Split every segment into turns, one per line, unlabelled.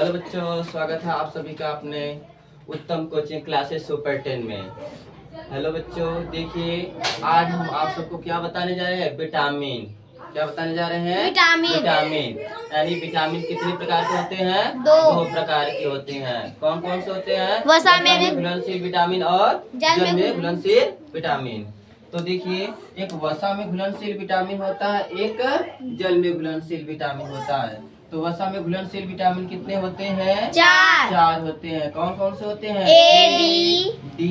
Hello बच्चों, स्वागत है आप सभी का अपने उत्तम कोचिंग क्लासेस सुपर 10 में। हेलो बच्चों, देखिए आज हम आप सबको क्या बताने जा रहे हैं। विटामिन। क्या बताने जा रहे हैं? विटामिन। यानी विटामिन कितने प्रकार के होते हैं? दो प्रकार के होते हैं। कौन कौन से होते हैं? वसा में घुलनशील विटामिन और जल में घुलनशील विटामिन। तो देखिए, एक वसा में घुलनशील विटामिन होता है, एक जल में घुलनशील विटामिन होता है। तो वसा में घुलनशील विटामिन कितने होते हैं? चार होते हैं। कौन कौन से होते हैं? ए, डी,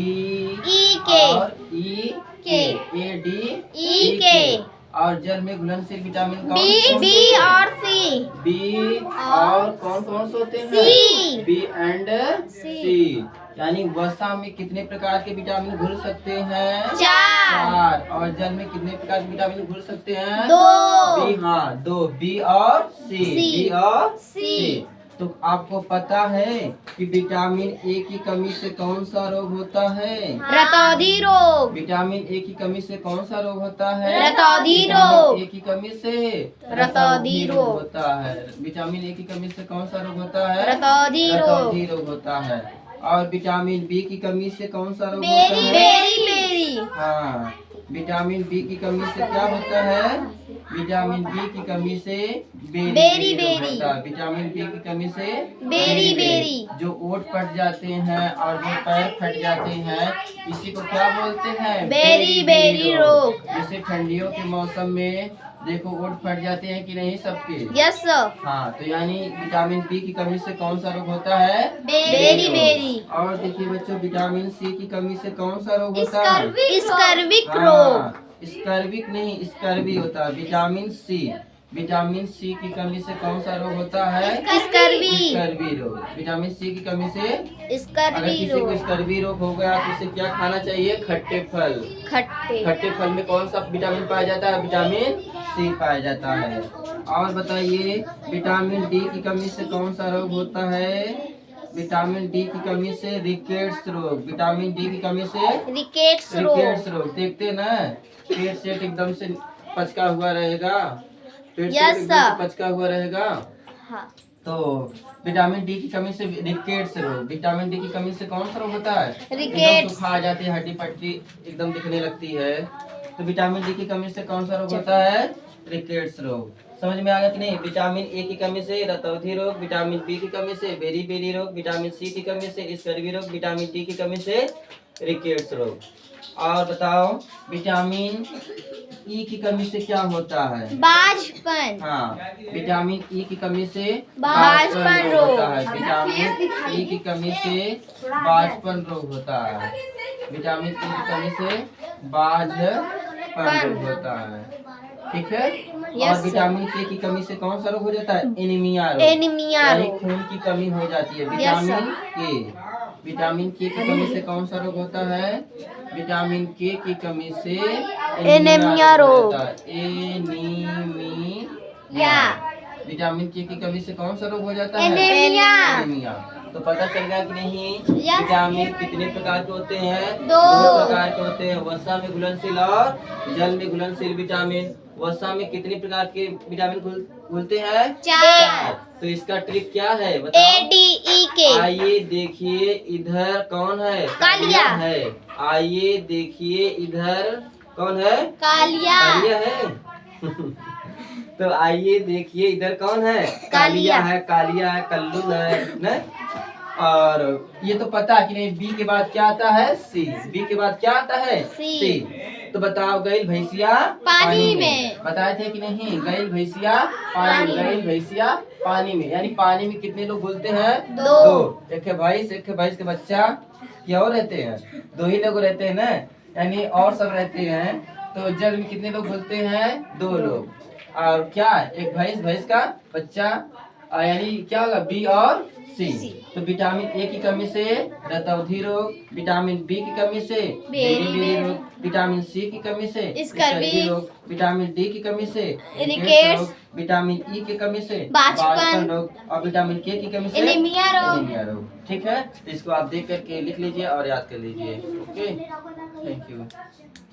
ई और ई के। ए, डी, ई के। और जल में घुलनशील विटामिन कौन?
बी और सी।
बी और कौन कौन से होते हैं?
सी।
बी एंड सी। यानी वसा में कितने प्रकार के विटामिन घुल सकते हैं? चार। और जल में कितने प्रकार के विटामिन घुल सकते हैं? दो। बी और सी। बी और सी। तो आपको पता है कि विटामिन ए की कमी से कौन सा रोग होता है?
रतौंधी रोग।
विटामिन ए की कमी से कौन सा रोग होता है?
रतौंधी रोग।
ए की कमी से
रतौंधी रोग
होता है। विटामिन ए की कमी से कौन सा रोग होता है?
रतौंधी
रोग होता है। और विटामिन बी की कमी से कौन सा रोग होता है?
बेरी।
हाँ, विटामिन बी की कमी से क्या होता है? विटामिन बी की कमी से बेरी होता है। विटामिन बी की कमी से
बेरी।
जो ओट फट जाते हैं और जो पैर फट जाते हैं, इसी को क्या बोलते हैं?
बेरी रोग।
जैसे ठंडियों के मौसम में देखो ओट फट जाते हैं कि नहीं सबके?
Yes sir.
हाँ, तो यानी विटामिन बी की कमी से कौन सा रोग होता है?
बेरी।
और देखिए बच्चों, विटामिन सी की कमी से कौन सा रोग होता है?
स्कर्विक रोग।
स्कर्विक नहीं, स्कर्वी होता है। विटामिन सी की कमी से कौन सा रोग होता है? स्कर्वी रोग। विटामिन सी की कमी से अगर किसी को स्कर्वी रोग हो गया तो उसे क्या खाना चाहिए? खट्टे फल। खट्टे फल में कौन सा विटामिन पाया जाता है? विटामिन सी पाया जाता है। और बताइए, विटामिन डी की कमी से कौन सा रोग होता है? विटामिन डी की कमी से रिकेट्स रोग। विटामिन डी की कमी से रिकेट्स रोग। देखते हैं ना, पेट सेट एकदम से पचका हुआ रहेगा। पेट सेट एकदम से पचका हुआ रहेगा।
हाँ।
तो विटामिन डी की कमी से रिकेट्स रोग। विटामिन डी की कमी से कौन सा रोग होता है? एकदम सुखा जाती है, हड्डी पट्टी एकदम दिखने लगती है। तो विटामिन डी की कमी से कौन सा रोग होता है? रिकेट्स रोग। समझ में आ गया कि नहीं? विटामिन ए की कमी से रतौंधी रोग, विटामिन बी की कमी से बेरी रोग, विटामिन सी की कमी से स्कर्वी रोग, विटामिन डी की कमी से रिकेट्स रोग। और बताओ, विटामिन ई की कमी से क्या होता है?
बाजपन।
हाँ, विटामिन ई की कमी से
बाजपन रोग
होता है। विटामिन ई की कमी से बाजपन रोग होता है। विटामिन ई की कमी से बाजपन रोग होता है। ठीक है। और विटामिन के की कमी से कौन सा रोग हो जाता है? एनीमिया रोग। यानी खून की कमी हो जाती है। विटामिन के की कमी से कौन सा रोग होता है? विटामिन के की कमी से
एनीमिया रोग।
विटामिन के की कमी से कौन सा रोग हो जाता है?
एनीमिया।
तो पता चल गया कि नहीं? विटामिन कितने प्रकार के होते हैं?
दो
प्रकार के होते हैं। वसा में घुलनशील और जल में घुलनशील विटामिन। वसा में कितने प्रकार के विटामिन घुलते हैं? चार। तो इसका ट्रिक क्या है बताओ?
ADEK।
आइए देखिए, इधर कौन है?
कालिया
है। आइए देखिए, इधर कौन है?
कालिया
है। तो आइए देखिए, इधर कौन है? कालिया है, कल्लू है न? और ये तो पता है कि नहीं? बी के बाद क्या आता है? सी। बी के बाद क्या आता है? सी। तो बताओ, गई भैंसिया पानी में। बताए थे कि नहीं? गई भैंसिया पानी में। गई भैंसिया पानी में, यानी पानी में कितने लोग घुलते हैं? दो। एक है भैंस, एक है भैंस के बच्चा। क्या और रहते हैं? दो ही लोग रहते हैं ना, यानी और सब रहते हैं। तो जल में कितने लोग घुलते हैं? दो लोग। और क्या? एक भैंस का बच्चा, यानी क्या होगा? बी और सी। तो विटामिन ए की कमी से रतौंधी रोग, विटामिन बी की कमी से बेरी रोग, विटामिन सी की कमी से स्कर्वी रोग, विटामिन डी की कमी से रिकेट्स रोग, विटामिन ई की कमी से बाजपन रोग और विटामिन के की कमी से एनीमिया रोग। ठीक है, इसको आप देख करके लिख लीजिए और याद कर लीजिए। Okay, thank you.